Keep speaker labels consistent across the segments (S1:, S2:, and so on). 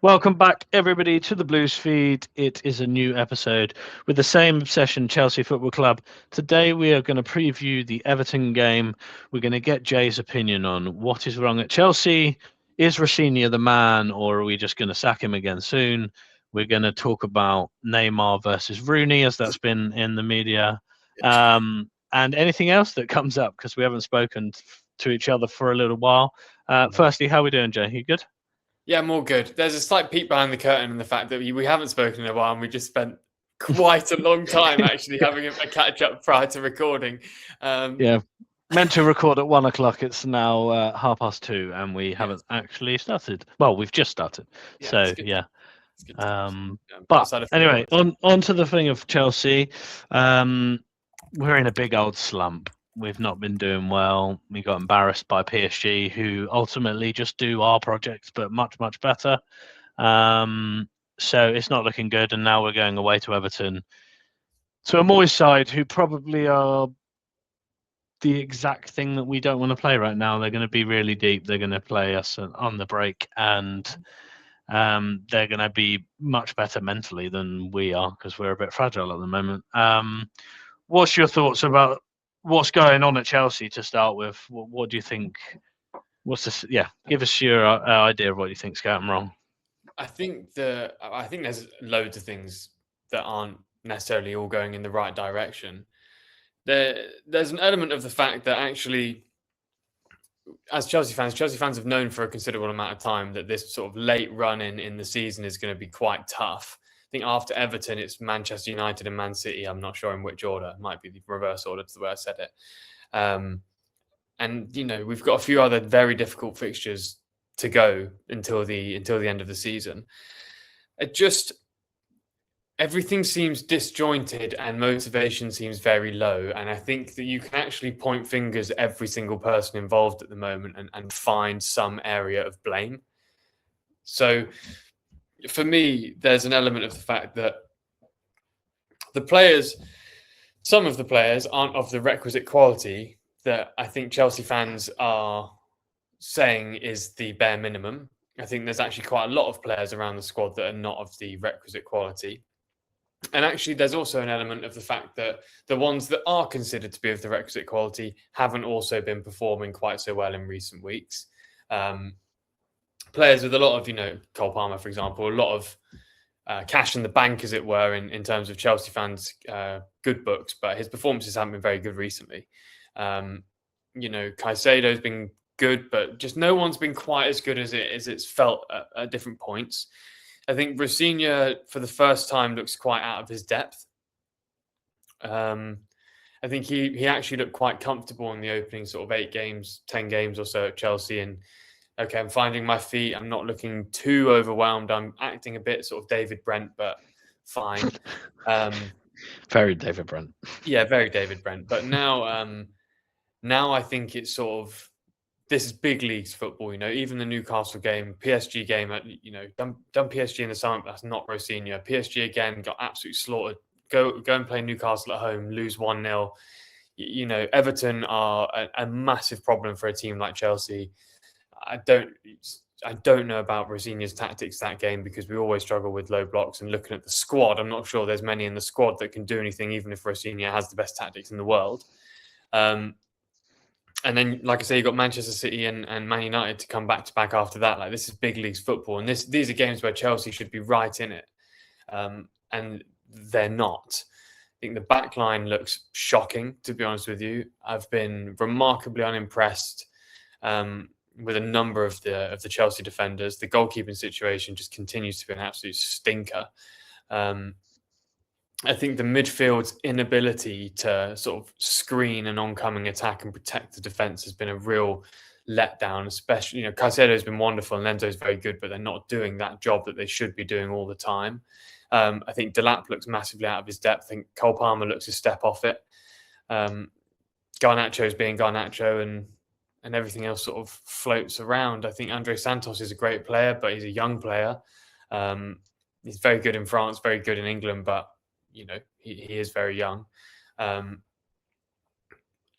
S1: Welcome back, everybody, to the Blues feed. It is a new episode with the same obsession, Chelsea Football Club. Today, we are going to preview the Everton game. We're going to get Jay's opinion on what is wrong at Chelsea. Is Rosenior the man, or are we just going to sack him again soon? We're going to talk about Neymar versus Rooney, as that's been in the media, and anything else that comes up, because we haven't spoken to each other for a little while. Firstly, how are we doing, Jay? You good?
S2: Yeah, I'm all good. There's a slight peek behind the curtain in the fact that we haven't spoken in a while and we just spent quite a long time actually having a catch up prior to recording.
S1: Yeah, meant to record at 1 o'clock. It's now 2:30, and we haven't actually started. Well, we've just started.
S2: Yeah,
S1: So
S2: it's good.
S1: yeah.
S2: It's good times.
S1: But
S2: Outside of
S1: anyway,
S2: football.
S1: on to the thing of Chelsea. We're in a big old slump. We've not been doing well. We got embarrassed by PSG, who ultimately just do our projects, but much better. So it's not looking good. And now we're going away to Everton, to a Moyes side, who probably are the exact thing that we don't want to play right now. They're going to be really deep. They're going to play us on the break, and they're going to be much better mentally than we are, because we're a bit fragile at the moment. What's your thoughts about what's going on at Chelsea to start with? What do you think? What's this? Yeah, give us your idea of what you think's going wrong.
S2: I think there's loads of things that aren't necessarily all going in the right direction. There's an element of the fact that actually, as Chelsea fans have known for a considerable amount of time that this sort of late run in the season is going to be quite tough. I think after Everton, it's Manchester United and Man City. I'm not sure in which order. It might be the reverse order to the way I said it. And we've got a few other very difficult fixtures to go until the end of the season. Everything seems disjointed and motivation seems very low. And I think that you can actually point fingers at every single person involved at the moment and find some area of blame. So for me, there's an element of the fact that some of the players aren't of the requisite quality that I think Chelsea fans are saying is the bare minimum. I think there's actually quite a lot of players around the squad that are not of the requisite quality. And actually, there's also an element of the fact that the ones that are considered to be of the requisite quality haven't also been performing quite so well in recent weeks. Players with a lot of, Cole Palmer, for example, a lot of cash in the bank, as it were, in terms of Chelsea fans' good books, but his performances haven't been very good recently. Caicedo's been good, but just no one's been quite as good as it's felt at different points. I think Rosenior, for the first time, looks quite out of his depth. I think he actually looked quite comfortable in the opening sort of 10 games or so at Chelsea. And okay, I'm finding my feet. I'm not looking too overwhelmed. I'm acting a bit sort of David Brent, but fine.
S1: Very David Brent.
S2: Yeah, very David Brent. But now I think it's sort of, this is big leagues football, even the Newcastle game, PSG game, done PSG in the summer, but that's not Rosenior. PSG again got absolutely slaughtered. Go and play Newcastle at home, lose 1-0. Everton are a massive problem for a team like Chelsea. I don't know about Rosenior's tactics that game, because we always struggle with low blocks, and looking at the squad, I'm not sure there's many in the squad that can do anything, even if Rosenior has the best tactics in the world. And then, like I say, you've got Manchester City and Man United to come back to back after that. Like, this is big leagues football, and these are games where Chelsea should be right in it, and they're not. I think the back line looks shocking, to be honest with you. I've been remarkably unimpressed with a number of the Chelsea defenders. The goalkeeping situation just continues to be an absolute stinker. I think the midfield's inability to sort of screen an oncoming attack and protect the defence has been a real letdown. Especially, Caicedo's been wonderful and Lenzo's very good, but they're not doing that job that they should be doing all the time. I think Delap looks massively out of his depth. I think Cole Palmer looks a step off it. Garnacho's being Garnacho, and everything else sort of floats around. I think Andre Santos is a great player, but he's a young player. He's very good in France, very good in England, but he is very young.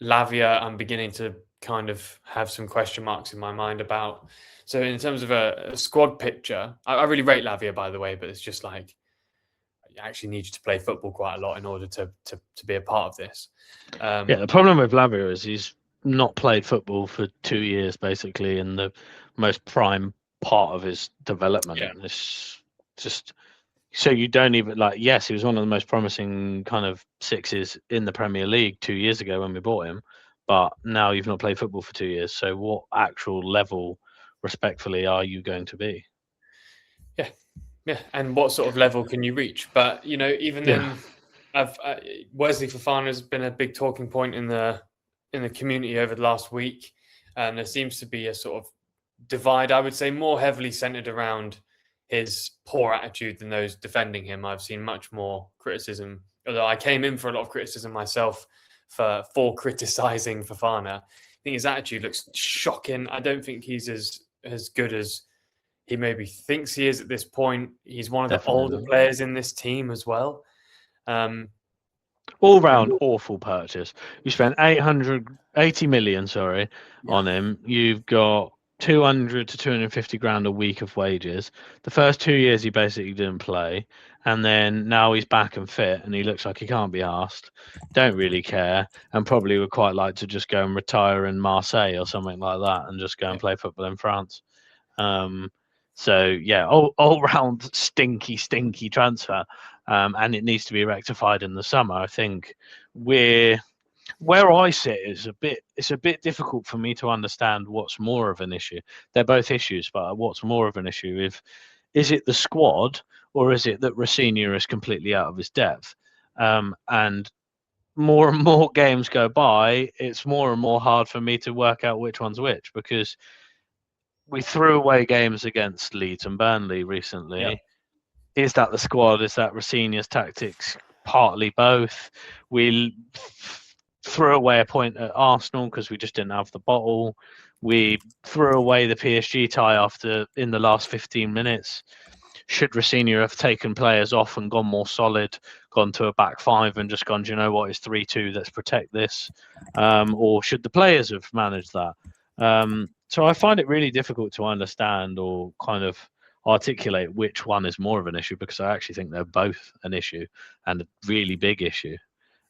S2: Lavia, I'm beginning to kind of have some question marks in my mind about. So in terms of a squad picture, I really rate Lavia, by the way, but it's just like I actually need you to play football quite a lot in order to be a part of this.
S1: Yeah, the problem with Lavia is he's not played football for 2 years, basically, in the most prime part of his development.
S2: Yeah.
S1: It's just so you don't even like. Yes, he was one of the most promising kind of sixes in the Premier League 2 years ago when we bought him, but now you've not played football for 2 years. So what actual level, respectfully, are you going to be?
S2: Yeah, and what sort of level can you reach? But even then, Wesley Fofana has been a big talking point in the community over the last week, and there seems to be a sort of divide. I would say more heavily centered around his poor attitude than those defending him. I've seen much more criticism, although I came in for a lot of criticism myself for criticizing Fofana. I think his attitude looks shocking. I don't think he's as good as he maybe thinks he is at this point. He's one of the older players in this team as well.
S1: All round awful purchase. You spent 80 million, on him. You've got 200 to 250 grand a week of wages. The first 2 years he basically didn't play, and then now he's back and fit, and he looks like he can't be asked. Don't really care, and probably would quite like to just go and retire in Marseille or something like that, and just go and play football in France. So yeah, all round stinky transfer, and it needs to be rectified in the summer. I think where I sit is it's a bit difficult for me to understand what's more of an issue. They're both issues, but what's more of an issue? Is it the squad, or is it that Rosenior is completely out of his depth? And more games go by, it's more and more hard for me to work out which one's which, because we threw away games against Leeds and Burnley recently. Yeah. Is that the squad? Is that Rosenior's tactics? Partly both. We threw away a point at Arsenal because we just didn't have the bottle. We threw away the PSG tie in the last 15 minutes. Should Rosenior have taken players off and gone more solid, gone to a back five and just gone, do you know what, it's 3-2, let's protect this? Or should the players have managed that? So I find it really difficult to understand or kind of articulate which one is more of an issue, because I actually think they're both an issue, and a really big issue.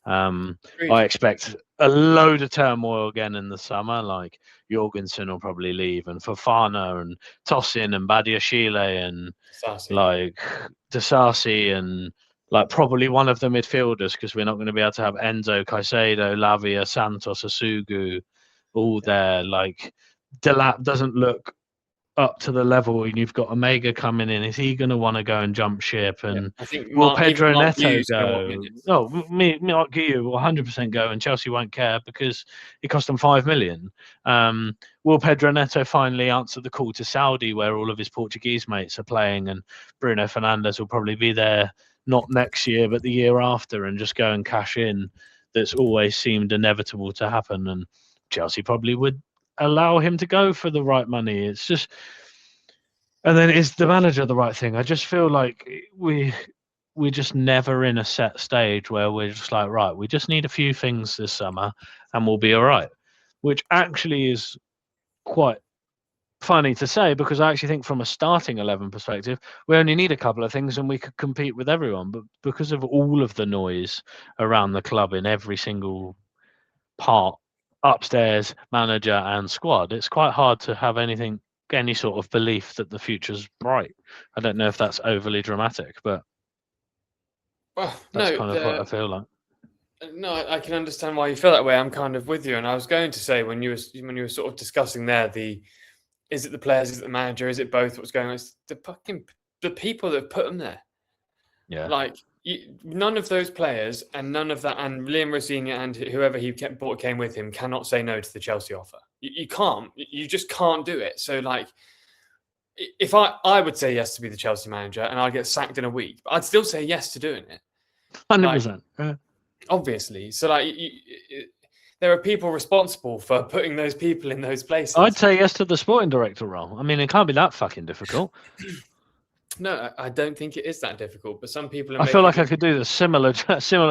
S1: I expect a load of turmoil again in the summer. Like Jorgensen will probably leave, and Fofana and Tosin and Badiashile and like Disasi and like probably one of the midfielders, because we're not going to be able to have Enzo, Caicedo, Lavia, Santos, Asugu all there. Like Delap doesn't look up to the level, and you've got Omega coming in. Is he going to want to go and jump ship? And
S2: I think
S1: will Pedro Neto go? No, Mark Guiu will 100% go, and Chelsea won't care because it cost them 5 million. Will Pedro Neto finally answer the call to Saudi, where all of his Portuguese mates are playing, and Bruno Fernandes will probably be there not next year but the year after, and just go and cash in? That's always seemed inevitable to happen, and Chelsea probably would allow him to go for the right money. It's just, and then is the manager the right thing? I just feel like we're just never in a set stage where we're just like, right, we just need a few things this summer and we'll be all right, which actually is quite funny to say, because I actually think from a starting 11 perspective, we only need a couple of things and we could compete with everyone. But because of all of the noise around the club in every single part, upstairs, manager and squad, it's quite hard to have any sort of belief that the future's bright. I don't know if that's overly dramatic, but that's kind of what I feel like.
S2: No, I can understand why you feel that way. I'm kind of with you, and I was going to say when you were sort of discussing there, is it the players, is it the manager, is it both? What's going on? It's the people that put them there.
S1: Yeah,
S2: like none of those players and none of that, and Liam Rosenior and whoever he came with him cannot say no to the Chelsea offer. You can't. You just can't do it. So like, if I would say yes to be the Chelsea manager and I'd get sacked in a week, but I'd still say yes to doing it.
S1: 100%.
S2: Obviously. So like, there are people responsible for putting those people in those places.
S1: I'd say yes to the sporting director role. I mean, it can't be that fucking difficult.
S2: No, I don't think it is that difficult. But some people.
S1: I feel like I could do the similar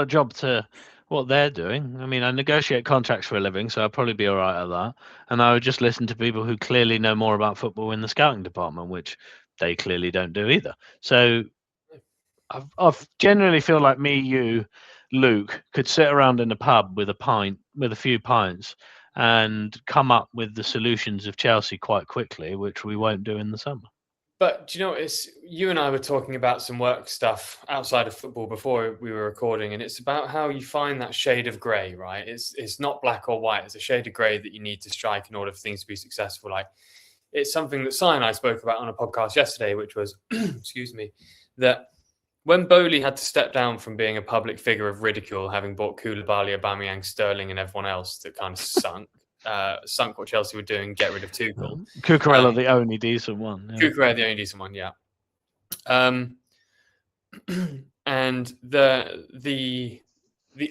S1: job to what they're doing. I mean, I negotiate contracts for a living, so I'll probably be all right at that. And I would just listen to people who clearly know more about football in the scouting department, which they clearly don't do either. So I've generally feel like me, you, Luke could sit around in a pub with a few pints, and come up with the solutions of Chelsea quite quickly, which we won't do in the summer.
S2: But do you know, it's you and I were talking about some work stuff outside of football before we were recording, and it's about how you find that shade of grey, right? It's not black or white. It's a shade of grey that you need to strike in order for things to be successful. Like it's something that Si and I spoke about on a podcast yesterday, which was, excuse me, that when Bowley had to step down from being a public figure of ridicule, having bought Koulibaly, Aubameyang, Sterling, and everyone else that kind of sunk what Chelsea were doing, get rid of Tuchel.
S1: Cucurella, the only decent one.
S2: Yeah. Cucurella, the only decent one, yeah. And the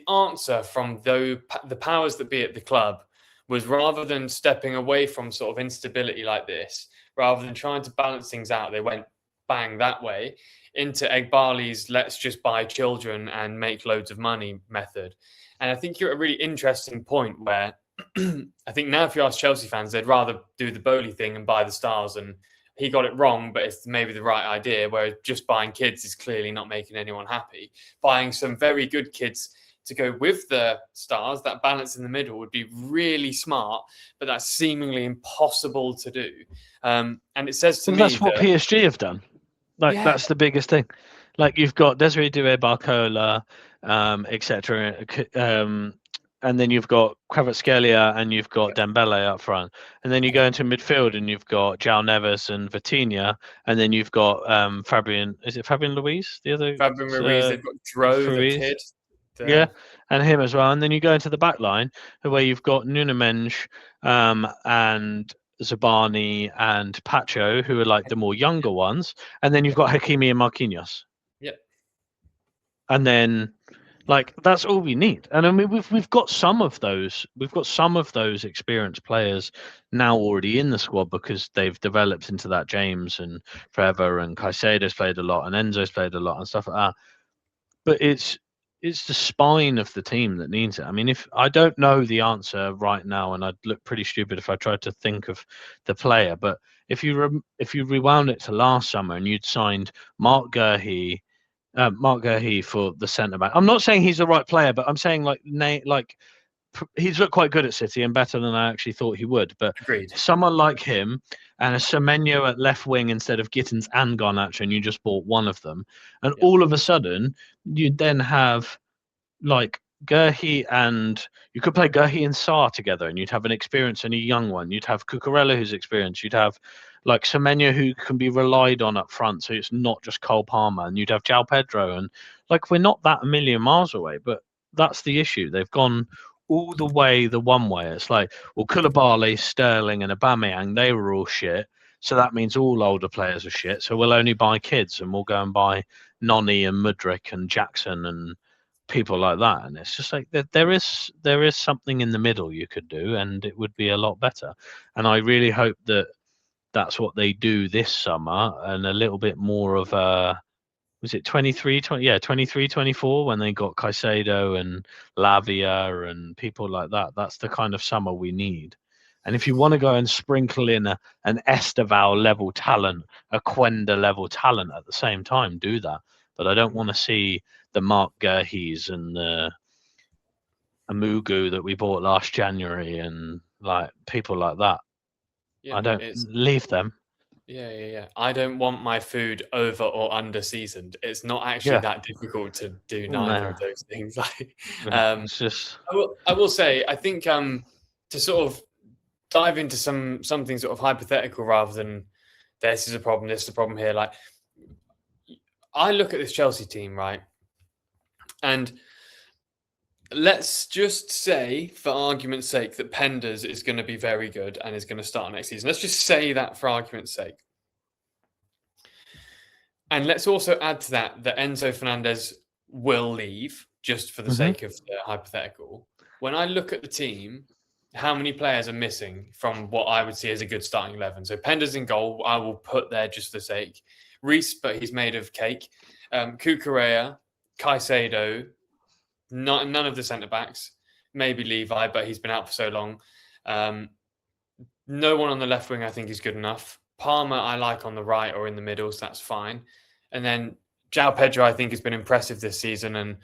S2: answer from the powers that be at the club was, rather than stepping away from sort of instability like this, rather than trying to balance things out, they went bang that way into Egbali's let's just buy children and make loads of money method. And I think you're at a really interesting point where I think now if you ask Chelsea fans, they'd rather do the Bowley thing and buy the stars, and he got it wrong, but it's maybe the right idea, where just buying kids is clearly not making anyone happy. Buying some very good kids to go with the stars, that balance in the middle would be really smart, but that's seemingly impossible to do. And it says to me
S1: that's what PSG have done. That's the biggest thing. Like you've got Desiree Doué, Barcola, etc. And then you've got Kvaratskhelia and you've got Dembele up front. And then you go into midfield and you've got João Neves and Vitinha. And then you've got Fabian. Is it Fabian Luiz? The other
S2: Fabian Ruiz. They've got Dro, the kid.
S1: Yeah, and him as well. And then you go into the back line where you've got Nuno Mendes and Zabani and Pacho, who are like the more younger ones. And then you've got Hakimi and Marquinhos.
S2: Yeah.
S1: And then like that's all we need. And I mean we've got some of those. We've got some of those experienced players now already in the squad because they've developed into that. James and Trevor and Caicedo's played a lot and Enzo's played a lot and stuff like that. But it's the spine of the team that needs it. I mean, if I don't know the answer right now, and I'd look pretty stupid if I tried to think of the player, but if you rewound it to last summer and you'd signed Mark Gurhey for the centre back. I'm not saying he's the right player, but I'm saying he's looked quite good at City and better than I actually thought he would. But
S2: agreed.
S1: Someone like him and a Semenyo at left wing instead of Gittins and Garnacho, and you just bought one of them, and all of a sudden you'd then have like Gurhey, and you could play Gurhey and Sarr together, and you'd have an experienced and a young one. You'd have Cucurella who's experienced. You'd have like Semenyo who can be relied on up front, so it's not just Cole Palmer. And you'd have João Pedro, and like we're not that a million miles away, but that's the issue. They've gone all the way the one way. It's like, well, Koulibaly, Sterling, and Aubameyang, they were all shit. So that means all older players are shit. So we'll only buy kids, and we'll go and buy Noni and Mudryk and Jackson and people like that. And it's just like there is something in the middle you could do, and it would be a lot better. And I really hope that that's what they do this summer, and a little bit more of a. Was it 23, 24 when they got Caicedo and Lavia and people like that? That's the kind of summer we need. And if you want to go and sprinkle in an Esteval level talent, a Quenda level talent at the same time, do that. But I don't want to see the Mark Gurheys and the Amugu that we bought last January and like people like that. Yeah, I don't leave them.
S2: Yeah. I don't want my food over or under seasoned. It's not actually that difficult to do neither of those things. Like,
S1: it's just.
S2: I will say, I think to sort of dive into something sort of hypothetical rather than this is a problem, this is a problem here. Like, I look at this Chelsea team, right, and let's just say, for argument's sake, that Penders is going to be very good and is going to start next season. Let's just say that for argument's sake. And let's also add to that Enzo Fernandez will leave, just for the sake of the hypothetical. When I look at the team, how many players are missing from what I would see as a good starting 11? So Penders in goal, I will put there just for the sake. Reece, but he's made of cake. Cucurella, Caicedo, none of the centre backs. Maybe Levi, but he's been out for so long. No one on the left wing I think is good enough. Palmer I like on the right or in the middle, so that's fine. And then João Pedro I think has been impressive this season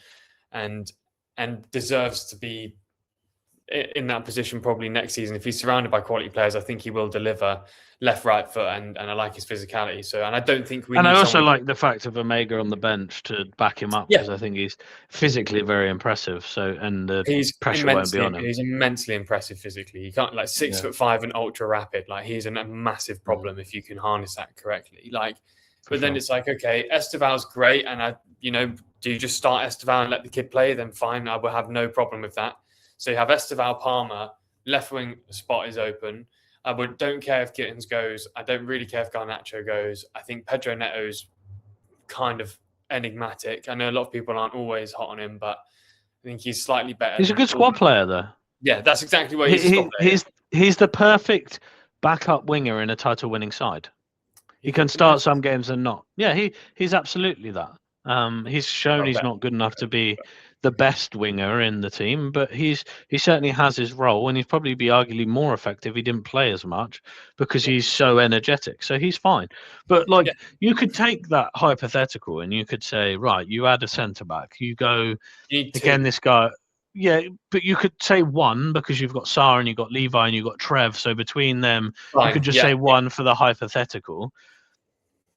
S2: and deserves to be in that position probably next season. If he's surrounded by quality players, I think he will deliver left, right foot, and I like his physicality. So, and I don't think we
S1: And
S2: need
S1: I also
S2: someone.
S1: like the fact of Omega on the bench to back him up,
S2: Yeah.
S1: because I think he's physically very impressive. So, and the
S2: He's
S1: pressure won't be on him.
S2: He's immensely impressive physically. He can't 6'5" and ultra rapid. Like he's a massive problem if you can harness that correctly. But then it's like, okay, Esteval's great, and do you just start Esteval and let the kid play? Then fine, I will have no problem with that. So you have Esteval, Palmer, left wing spot is open. I don't care if Gittins goes. I don't really care if Garnacho goes. I think Pedro Neto's kind of enigmatic. I know a lot of people aren't always hot on him, but I think he's slightly better.
S1: He's a good squad player, though.
S2: Yeah, that's exactly what he's a squad player.
S1: He's the perfect backup winger in a title-winning side. He can start some games and not. Yeah, he's absolutely that. He's shown he's not good enough to be the best winger in the team, but he certainly has his role, and he'd probably be arguably more effective if he didn't play as much because he's so energetic. So he's fine. But you could take that hypothetical and you could say, right, you add a centre back, you go again. This guy, yeah, but you could say one because you've got Sarr and you've got Levi and you've got Trev. So between them, you could just say one for the hypothetical.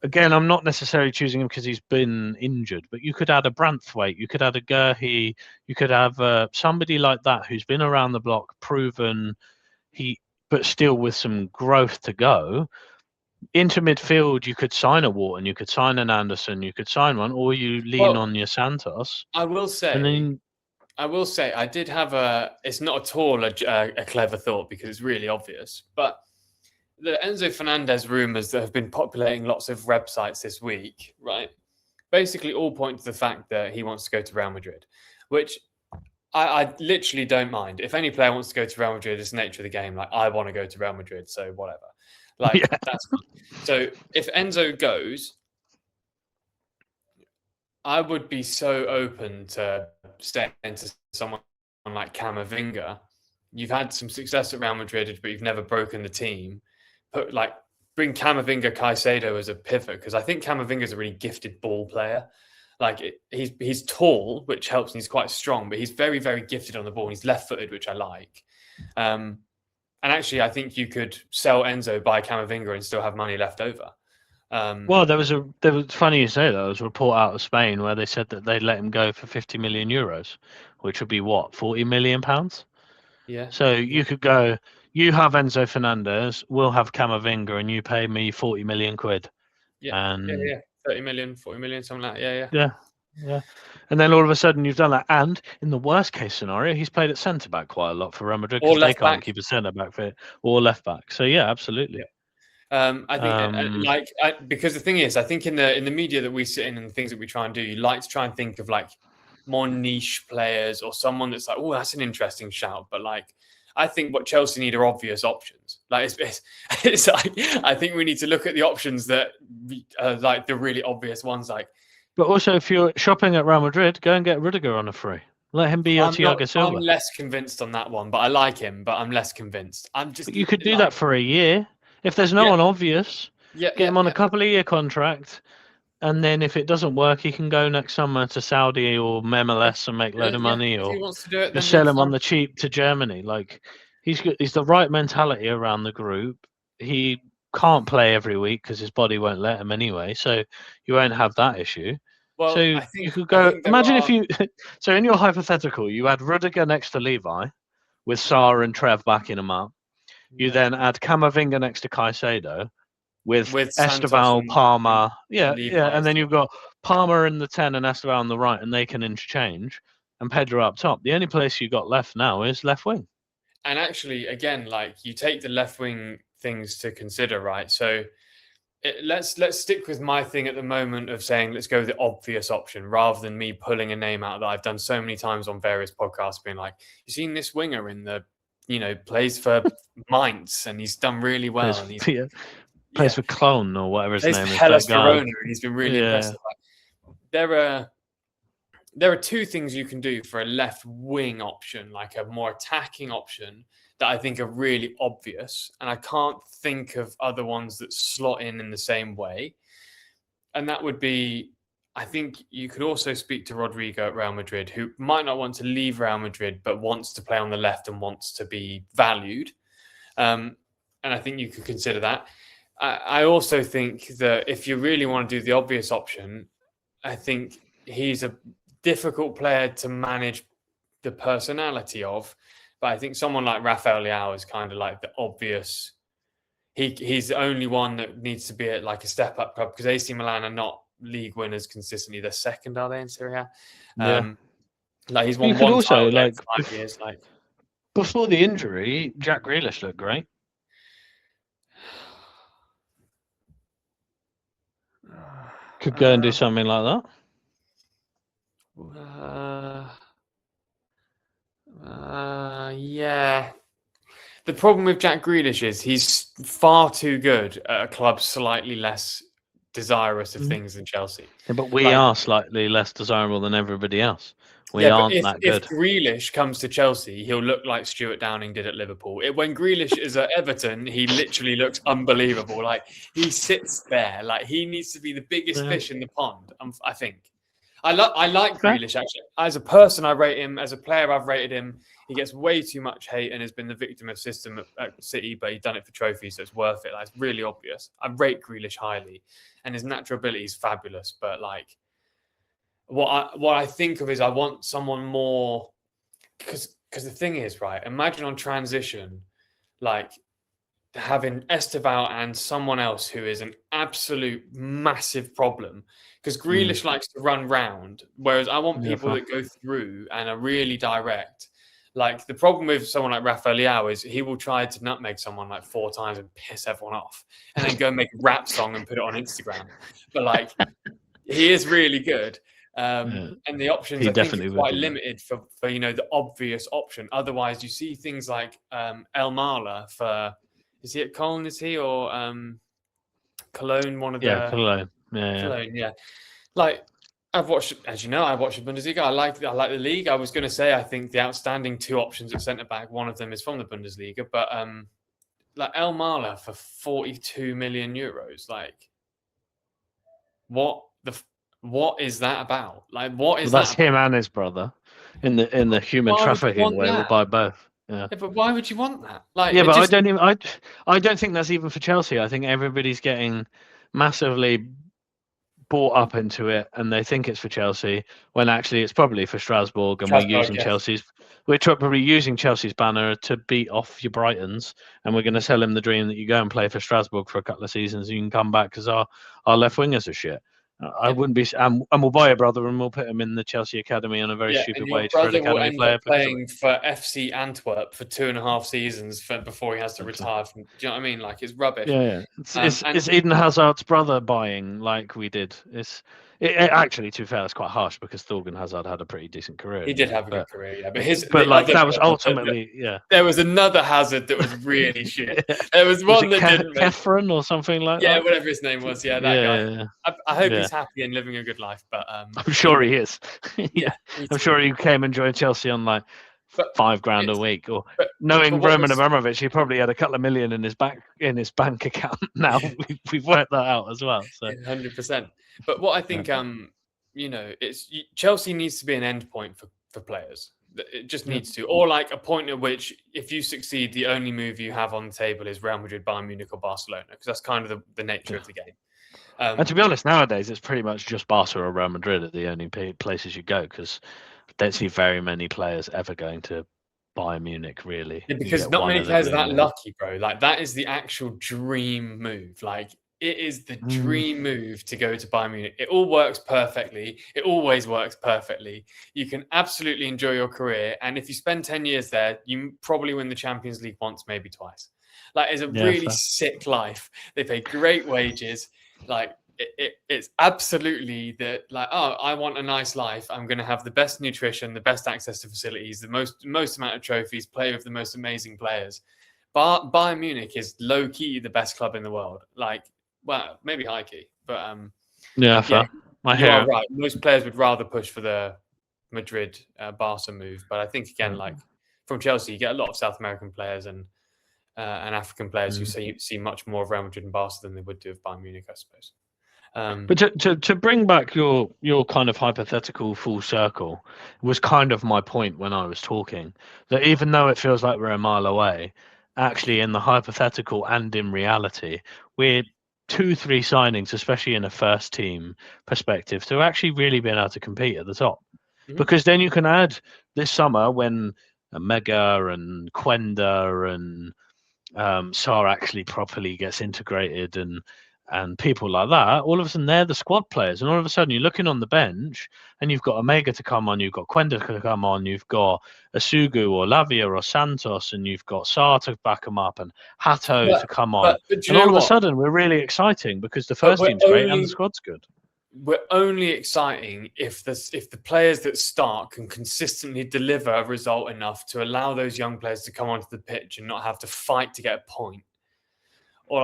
S1: Again, I'm not necessarily choosing him because he's been injured, but you could add a Branthwaite, you could add a Gurhey, you could have somebody like that who's been around the block, proven, but still with some growth to go. Into midfield, you could sign a Wharton, you could sign an Anderson, you could sign one, or you lean on your Santos.
S2: I will say, I did have it's not at all a clever thought because it's really obvious, but the Enzo Fernandez rumours that have been populating lots of websites this week, right, basically all point to the fact that he wants to go to Real Madrid, which I literally don't mind. If any player wants to go to Real Madrid, it's the nature of the game. Like, I want to go to Real Madrid, so whatever. That's fine. So if Enzo goes, I would be so open to staying to someone like Camavinga. You've had some success at Real Madrid, but you've never broken the team. Bring Camavinga, Caicedo as a pivot, because I think Camavinga is a really gifted ball player. He's tall, which helps, and he's quite strong, but he's very, very gifted on the ball. And he's left-footed, which I like. And actually, I think you could sell Enzo, buy Camavinga, and still have money left over.
S1: Well, there was funny you say that. There was a report out of Spain where they said that they'd let him go for 50 million euros, which would be what, 40 million pounds?
S2: Yeah.
S1: So you could go, you have Enzo Fernandez, we'll have Camavinga, and you pay me 40 million quid.
S2: Yeah.
S1: And
S2: 30 million, 40 million, something like that.
S1: Yeah. And then all of a sudden you've done that. And in the worst case scenario, he's played at centre back quite a lot for Real Madrid because they can't keep a centre back fit, or left back. So yeah, absolutely.
S2: Yeah. I think because the thing is, I think in the media that we sit in and the things that we try and do, you like to try and think of more niche players or someone that's like, oh, that's an interesting shout. But I think what Chelsea need are obvious options. It's I think we need to look at the options that are the really obvious ones.
S1: But also, if you're shopping at Real Madrid, go and get Rudiger on a free. Let him be your Thiago Silva.
S2: I'm less convinced on that one, but I like him. But I'm less convinced.
S1: But you could do that for a year. If there's no one obvious, get him on a couple of year contract, and then if it doesn't work, he can go next summer to Saudi or MLS and make a load of money, or
S2: if he wants to do it, then
S1: sell him on the cheap to Germany. He's the right mentality around the group. He can't play every week because his body won't let him anyway, so you won't have that issue.
S2: Well,
S1: so you could go. Imagine if you. So in your hypothetical, you had Rudiger next to Levi, with Sarr and Trev backing him up. You then add Camavinga next to Caicedo with Esteval, Palmer. And then you've got Palmer in the 10 and Esteval on the right, and they can interchange, and Pedro up top. The only place you got left now is left wing.
S2: And actually, again, you take the left wing things to consider, right? So let's stick with my thing at the moment of saying let's go with the obvious option rather than me pulling a name out that I've done so many times on various podcasts, being like, "You seen this winger in the, plays for Mainz and he's done really well,
S1: plays for Cologne or whatever his name is."
S2: Hellas Verona, and he's been really impressive. there are two things you can do for a left wing option, like a more attacking option, that I think are really obvious. And I can't think of other ones that slot in the same way. And that would be, I think you could also speak to Rodrigo at Real Madrid, who might not want to leave Real Madrid, but wants to play on the left and wants to be valued. And I think you could consider that. I also think that if you really want to do the obvious option, I think he's a difficult player to manage the personality of. But I think someone like Rafael Leao is kind of like the obvious. He's the only one that needs to be at like a step up club, because AC Milan are not league winners consistently. They're second, are they, in Serie A?
S1: Yeah.
S2: Like he's
S1: You
S2: won
S1: could
S2: one
S1: also,
S2: title
S1: like,
S2: in 5 years. Like
S1: before the injury, Jack Grealish looked great. Could go and do something like
S2: that. Yeah. The problem with Jack Grealish is he's far too good at a club slightly less desirous of things than Chelsea.
S1: Yeah, but we are slightly less desirable than everybody else. We aren't that good.
S2: If Grealish comes to Chelsea, he'll look like Stuart Downing did at Liverpool. When Grealish is at Everton, he literally looks unbelievable. Like he sits there, like he needs to be the biggest fish in the pond. I think. I like Grealish actually. As a person, I rate him. As a player, I've rated him. He gets way too much hate and has been the victim of system at City, but he's done it for trophies, so it's worth it. Like, it's really obvious. I rate Grealish highly, and his natural ability is fabulous. But like, what I think of is I want someone more, because the thing is, right, imagine on transition, like having Esteval and someone else who is an absolute massive problem, because Grealish likes to run round, whereas I want people that go through and are really direct. Like the problem with someone like Rafael Leao is he will try to nutmeg someone like 4 times and piss everyone off, and then go and make a rap song and put it on Instagram. But like, he is really good. And the options I think are quite limited for the obvious option. Otherwise, you see things like El Marla for, is he at Cologne? Is he, or Cologne? One of the
S1: Cologne.
S2: Cologne, yeah. Like I've watched, as you know, I watched the Bundesliga. I like the league. I was going to say I think the outstanding 2 options at centre back, one of them is from the Bundesliga, but like El Marla for 42 million euros, like what is that about? Like, what is
S1: that's
S2: that? That's
S1: him and his brother in the human trafficking way. We'll buy both. Yeah,
S2: but why would you want that? Like,
S1: yeah, but I don't think that's even for Chelsea. I think everybody's getting massively bought up into it, and they think it's for Chelsea when actually it's probably for Strasbourg, and we're probably using Chelsea's banner to beat off your Brightons, and we're going to sell him the dream that you go and play for Strasbourg for a couple of seasons and you can come back because our left wingers are shit. I wouldn't be, and we'll buy a brother and we'll put him in the Chelsea academy on a very stupid wage for an academy player.
S2: Playing for FC Antwerp for 2.5 seasons before he has to retire from. Do you know what I mean? Like, it's rubbish.
S1: Yeah. It's Eden Hazard's brother buying like we did. It actually, to be fair, it's quite harsh because Thorgan Hazard had a pretty decent career.
S2: He did have a good career, yeah.
S1: But that was ultimately,
S2: There was another Hazard that was really shit. There was one that didn't.
S1: Kefren or something like that.
S2: Yeah, whatever his name was. Yeah, that guy. I hope he's happy and living a good life. But
S1: I'm sure he is. Yeah, I'm sure he came and joined Chelsea on like $5,000 a week, or knowing Roman Abramovich, he probably had a couple of million in his bank account. Now we've worked that out as well. So
S2: 100%. But what I think, it's Chelsea needs to be an end point for players. It just needs to, or like a point at which, if you succeed, the only move you have on the table is Real Madrid, Bayern Munich, or Barcelona, because that's kind of the nature of the game.
S1: And to be honest, nowadays it's pretty much just Barca or Real Madrid are the only places you go, because I don't see very many players ever going to Bayern Munich, really.
S2: Yeah, because not many players are that lucky, bro. Like, that is the actual dream move. Like, it is the dream move to go to Bayern Munich. It all works perfectly. It always works perfectly. You can absolutely enjoy your career. And if you spend 10 years there, you probably win the Champions League once, maybe twice. Like, it's a really sick life. They pay great wages. Like, it's absolutely that, like, oh, I want a nice life. I'm going to have the best nutrition, the best access to facilities, the most amount of trophies, play with the most amazing players. Bayern Munich is low-key the best club in the world. Like, well, maybe high-key, but
S1: I hear
S2: you're right. Most players would rather push for the Madrid Barca move. But I think again, like from Chelsea, you get a lot of South American players and African players who see much more of Real Madrid and Barca than they would do of Bayern Munich, I suppose.
S1: But to bring back your kind of hypothetical full circle was kind of my point when I was talking, that even though it feels like we're a mile away, actually in the hypothetical and in reality, we're 2-3 signings, especially in a first team perspective, to actually really being able to compete at the top. Because then you can add this summer when Mega and Quenda and Sar actually properly gets integrated and people like that, all of a sudden they're the squad players, and all of a sudden you're looking on the bench and you've got Omega to come on, you've got Quenda to come on, you've got Asugu or Lavia or Santos, and you've got Sar to back them up and Hato to come on, and all of a sudden we're really exciting because the first team's great and the squad's good.
S2: We're only exciting if the players that start can consistently deliver a result enough to allow those young players to come onto the pitch and not have to fight to get a point. Or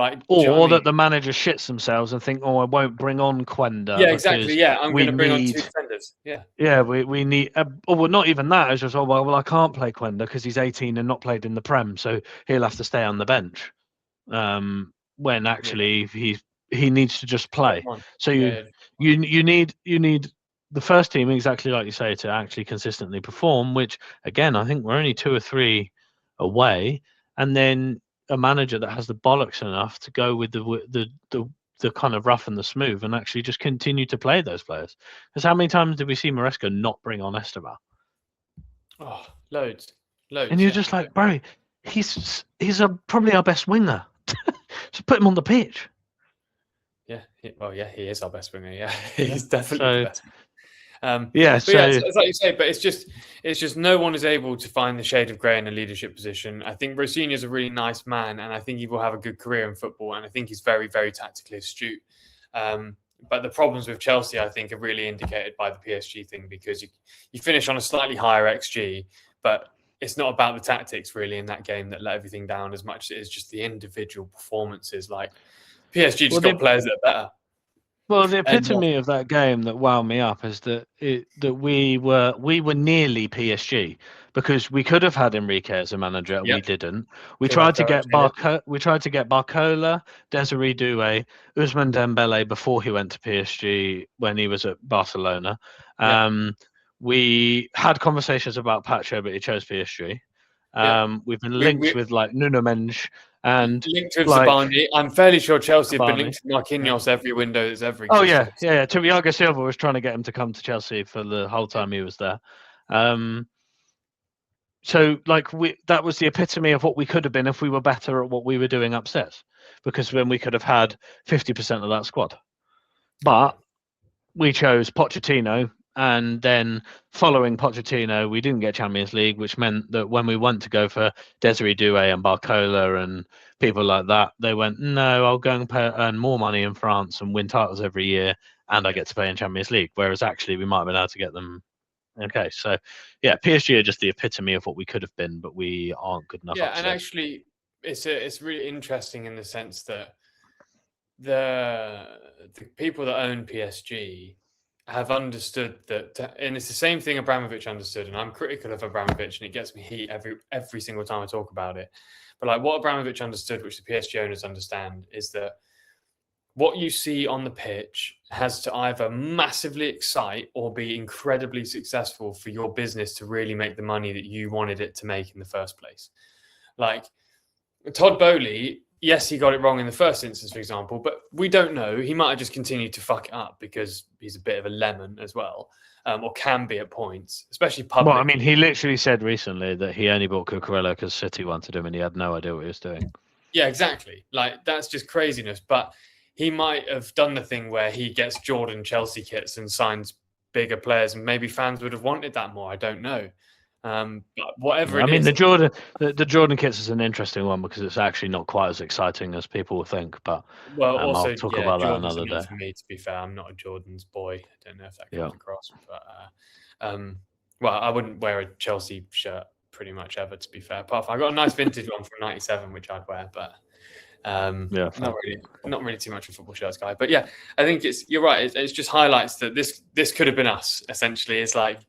S1: that the manager shits themselves and think, oh, I won't bring on Quenda.
S2: Yeah, exactly. Yeah, I'm going to bring on 2 defenders.
S1: Yeah, we need. Well, not even that. It's just, well, I can't play Quenda because he's 18 and not played in the Prem, so he'll have to stay on the bench. When actually he needs to just play. So you need the first team, exactly like you say, to actually consistently perform. Which again, I think we're only 2 or 3 away, and then a manager that has the bollocks enough to go with the kind of rough and the smooth and actually just continue to play those players. Because how many times did we see Maresca not bring on Esteban?
S2: Oh, loads.
S1: And you're just like, bro, he's probably our best winger. So put him on the pitch.
S2: Yeah, he is our best winger. Yeah, he's definitely the best.
S1: It's
S2: like you say, but it's just no one is able to find the shade of grey in a leadership position. I think Rosenior is a really nice man, and I think he will have a good career in football, and I think he's very, very tactically astute. But the problems with Chelsea, I think, are really indicated by the PSG thing, because you finish on a slightly higher XG, but it's not about the tactics really in that game that let everything down as much as it is just the individual performances. Like PSG just got players that are better.
S1: Well, the epitome of that game that wound me up is that we were nearly PSG, because we could have had Enrique as a manager and we didn't. We tried to get Barcola, Desiree Doué, Ousmane Dembele before he went to PSG when he was at Barcelona. We had conversations about Pacho, but he chose PSG. We've been linked with like Nuno Mendes and
S2: linked with Zabani. I'm fairly sure Chelsea have been linked with Marquinhos every window that's ever existed.
S1: Thiago Silva was trying to get him to come to Chelsea for the whole time he was there. So that was the epitome of what we could have been if we were better at what we were doing upstairs, because then we could have had 50% of that squad. But we chose Pochettino. And then following Pochettino, we didn't get Champions League, which meant that when we went to go for Desiree Doué and Barcola and people like that, they went, no, I'll go and earn more money in France and win titles every year, and I get to play in Champions League. Whereas actually we might have been able to get them. Okay, so yeah, PSG are just the epitome of what we could have been, but we aren't good enough.
S2: Yeah, and actually, it's really interesting in the sense that the people that own PSG have understood that, and it's the same thing Abramovich understood, and I'm critical of Abramovich, and it gets me heat every single time I talk about it. But like what Abramovich understood, which the PSG owners understand, is that what you see on the pitch has to either massively excite or be incredibly successful for your business to really make the money that you wanted it to make in the first place. Like Todd Boehly, yes, he got it wrong in the first instance, for example, but we don't know. He might have just continued to fuck it up because he's a bit of a lemon as well, or can be at points, especially publicly.
S1: Well, I mean, he literally said recently that he only bought Cucurella because City wanted him and he had no idea what he was doing.
S2: Yeah, exactly. Like, that's just craziness. But he might have done the thing where he gets Jordan Chelsea kits and signs bigger players, and maybe fans would have wanted that more. I don't know. But whatever it is,
S1: the Jordan kits is an interesting one because it's actually not quite as exciting as people think. But
S2: also,
S1: I'll talk about
S2: Jordan's
S1: that another day.
S2: For me, to be fair, I'm not a Jordan's boy. I don't know if that comes across, but I wouldn't wear a Chelsea shirt pretty much ever. To be fair, apart from I got a nice vintage one from '97 which I'd wear, but not really too much of a football shirts guy. But yeah, I think you're right. It just highlights that this could have been us. Essentially, it's like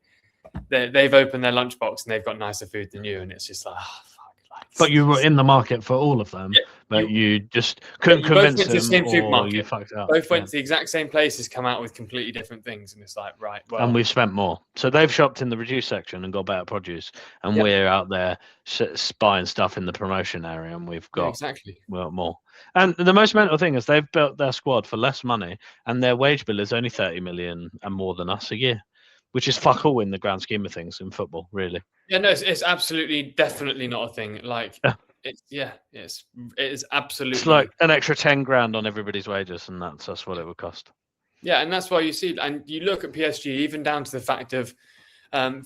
S2: they've opened their lunchbox and they've got nicer food than you, and it's just like, oh, fuck. Like,
S1: But you were in the market for all of them, but you just couldn't
S2: you both
S1: convince
S2: went to the
S1: them,
S2: same
S1: or
S2: supermarket.
S1: you fucked up.
S2: Both went to the exact same places, come out with completely different things, and it's like, right, well,
S1: And we've spent more. So they've shopped in the reduced section and got better produce, and we're out there buying stuff in the promotion area, and we've got
S2: exactly
S1: more. And the most mental thing is they've built their squad for less money, and their wage bill is only 30 million and more than us a year, which is fuck all in the grand scheme of things in football, really.
S2: Yeah, no, it's absolutely, definitely not a thing. Like, it is absolutely.
S1: It's like an extra 10 grand on everybody's wages, and that's what it would cost.
S2: Yeah, and that's why you see, and you look at PSG, even down to the fact of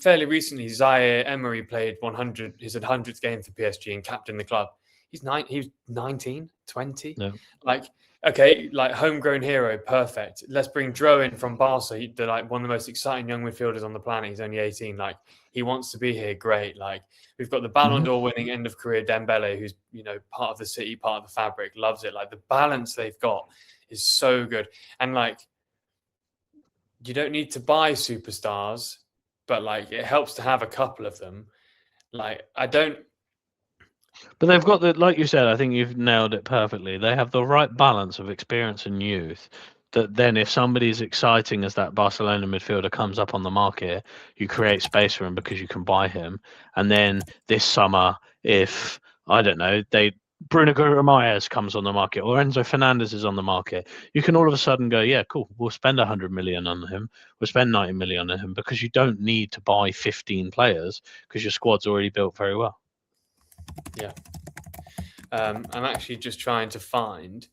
S2: fairly recently, Zaire Emery played 100, his 100th game for PSG and captained the club. He was 19, 20.
S1: No.
S2: Like, okay, like homegrown hero, perfect. Let's bring Dro in from Barca. They're like one of the most exciting young midfielders on the planet. He's only 18. Like, he wants to be here. Great. Like, we've got the Ballon d'Or winning end of career Dembele, who's, part of the city, part of the fabric, loves it. Like, the balance they've got is so good. And like, you don't need to buy superstars, but like it helps to have a couple of them. Like, I don't.
S1: But they've got like you said, I think you've nailed it perfectly. They have the right balance of experience and youth. That then, if somebody's exciting as that Barcelona midfielder comes up on the market, you create space for him because you can buy him. And then this summer, if I don't know, Bruno Guimaraes comes on the market or Enzo Fernandez is on the market, you can all of a sudden go, yeah, cool, we'll spend 100 million on him, we'll spend 90 million on him, because you don't need to buy 15 players because your squad's already built very well.
S2: Yeah. I'm actually just trying to find,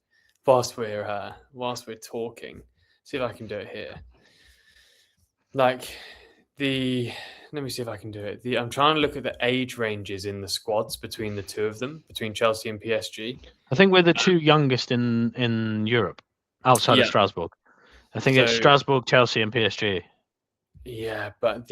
S2: whilst we're talking, see if I can do it here. Like, let me see if I can do it. I'm trying to look at the age ranges in the squads between the two of them, between Chelsea and PSG.
S1: I think we're the two youngest in Europe, outside of Strasbourg. I think it's Strasbourg, Chelsea, and PSG.
S2: Yeah, but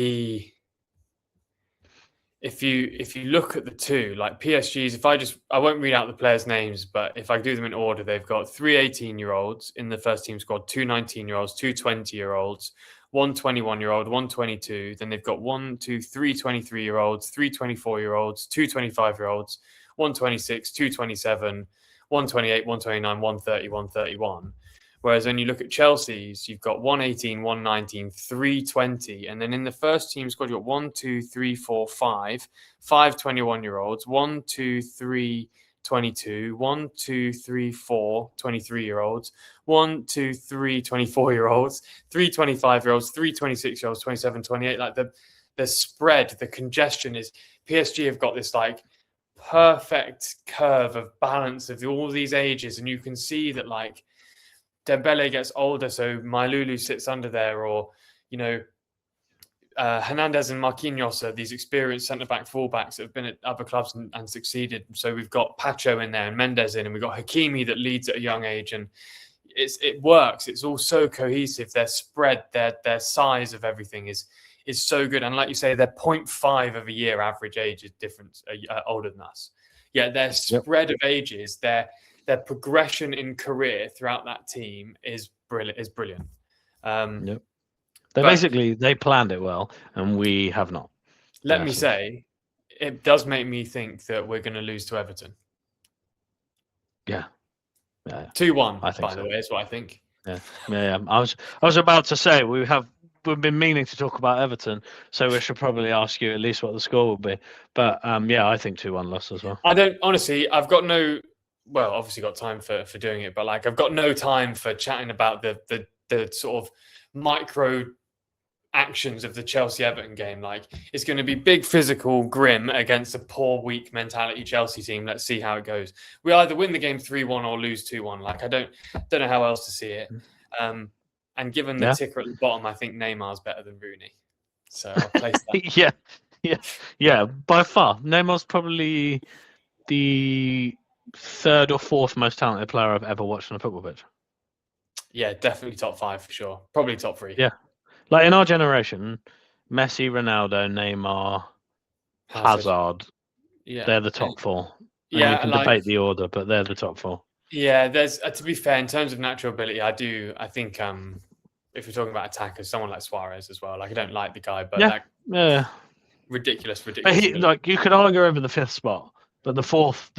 S2: if you look at the two, like PSG's, I won't read out the players' names, but if I do them in order, they've got 3 18-year-olds in the first team squad, 2 19-year-olds, 2 20-year-olds, 1 21-year-old, 1 22. Then they've got 3 23-year-olds, 3 24-year-olds, 2 25-year-olds, 1 26, 2 27, 1 28, 1 29, 1 30, 1 31. Whereas when you look at Chelsea's, you've got 1 18, 1 19, 3 20. And then in the first team squad, you've got 1 2 3 4 5 21-year-olds, 1 2 3 22, 1 2 3 4 23-year-olds, 1 2 3 24-year-olds, 3 25-year-olds, 3 26-year-olds, 27, 28. Like the spread, the congestion is PSG have got this like perfect curve of balance of all these ages. And you can see that like Dembele gets older, so Mailulu sits under there, or Hernandez and Marquinhos are these experienced centre-back fullbacks that have been at other clubs and succeeded. So we've got Pacho in there and Mendes in, and we've got Hakimi that leads at a young age, and it works. It's all so cohesive. Their spread, their size of everything is so good. And like you say, they're 0.5 of a year average age is different, older than us. Yeah, their spread of ages, their progression in career throughout that team is brilliant.
S1: They planned it well, and we have not.
S2: Let me say, it does make me think that we're going to lose to Everton.
S1: Yeah.
S2: 2-1, by the way, is what I think.
S1: Yeah. I was about to say we've been meaning to talk about Everton, so we should probably ask you at least what the score will be. But I think 2-1 loss as well.
S2: I don't honestly. I've got no. Well, obviously got time for doing it, but like I've got no time for chatting about the sort of micro actions of the Chelsea-Everton game. Like, it's going to be big, physical, grim against a poor, weak mentality Chelsea team. Let's see how it goes. We either win the game 3-1 or lose 2-1. Like, I don't know how else to see it. And given the ticker at the bottom, I think Neymar's better than Rooney. So I'll place that.
S1: Yeah. By far, Neymar's probably the third or fourth most talented player I've ever watched on a football pitch.
S2: Yeah, definitely top 5 for sure. Probably top 3.
S1: Yeah. Like in our generation, Messi, Ronaldo, Neymar, Hazard. They're the top 4. And you can debate the order, but they're the top 4.
S2: Yeah, there's to be fair, in terms of natural ability, I think if we're talking about attackers, someone like Suarez as well. Like, I don't like the guy, but
S1: Yeah,
S2: Ridiculous.
S1: but
S2: Ability.
S1: you could argue over the fifth spot, but the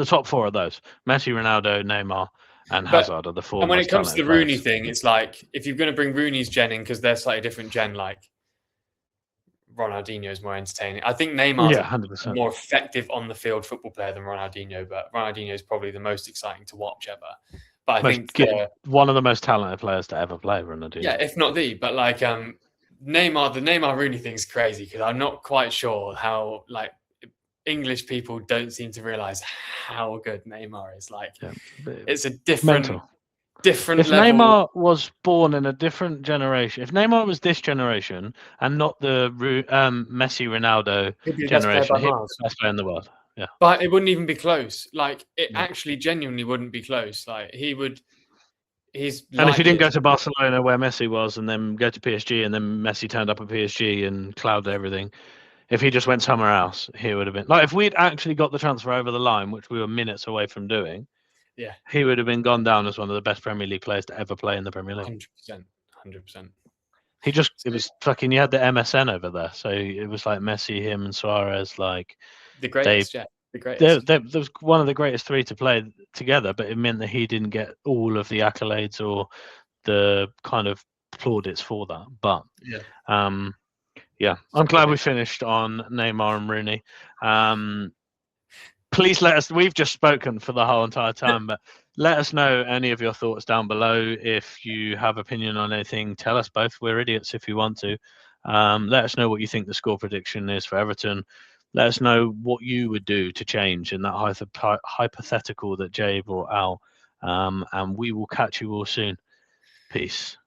S1: top four of those: Messi, Ronaldo, Neymar, and
S2: But
S1: Hazard are the four
S2: and when it
S1: most
S2: comes to
S1: talented
S2: the Rooney
S1: players.
S2: thing, it's like if you're going to bring Rooney's gen in because they're slightly different gen, like Ronaldinho is more entertaining. I think Neymar's
S1: Yeah,
S2: a
S1: 100%.
S2: more effective on the field football player than Ronaldinho, but Ronaldinho is probably the most exciting to watch ever. But I think
S1: One of the most talented players to ever play, Ronaldinho.
S2: yeah, if not the, but like Neymar, the Neymar Rooney thing is crazy because I'm not quite sure how like English people don't seem to realize how good Neymar is. Like it's a different
S1: If
S2: level.
S1: Neymar was born in a different generation, if Neymar was this generation and not the Messi Ronaldo
S2: He'd be the best player
S1: generation,
S2: by
S1: he'd be
S2: miles.
S1: the best player in the world. Yeah,
S2: But it wouldn't even be close. Like it
S1: Yeah.
S2: actually genuinely wouldn't be close. Like he's
S1: and if he didn't
S2: likely
S1: go to Barcelona where Messi was, and then go to PSG, and then Messi turned up at PSG and clouded everything, if he just went somewhere else, he would have been like if we'd actually got the transfer over the line, which we were minutes away from doing.
S2: yeah,
S1: He would have been gone down as one of the best Premier League players to ever play in the Premier League.
S2: 100%.
S1: It was fucking, you had the MSN over there. So it was like Messi, him, and Suarez. Like,
S2: the greatest, the greatest.
S1: there was one of the greatest three to play together, but it meant that he didn't get all of the accolades or the kind of plaudits for that. But yeah, I'm glad we finished on Neymar and Rooney. Please let us. We've just spoken for the whole entire time, but let us know any of your thoughts down below. If you have opinion on anything, tell us both. We're idiots if you want to. Let us know what you think the score prediction is for Everton. Let us know what you would do to change in that hypothetical that Jay brought out. And we will catch you all soon. Peace.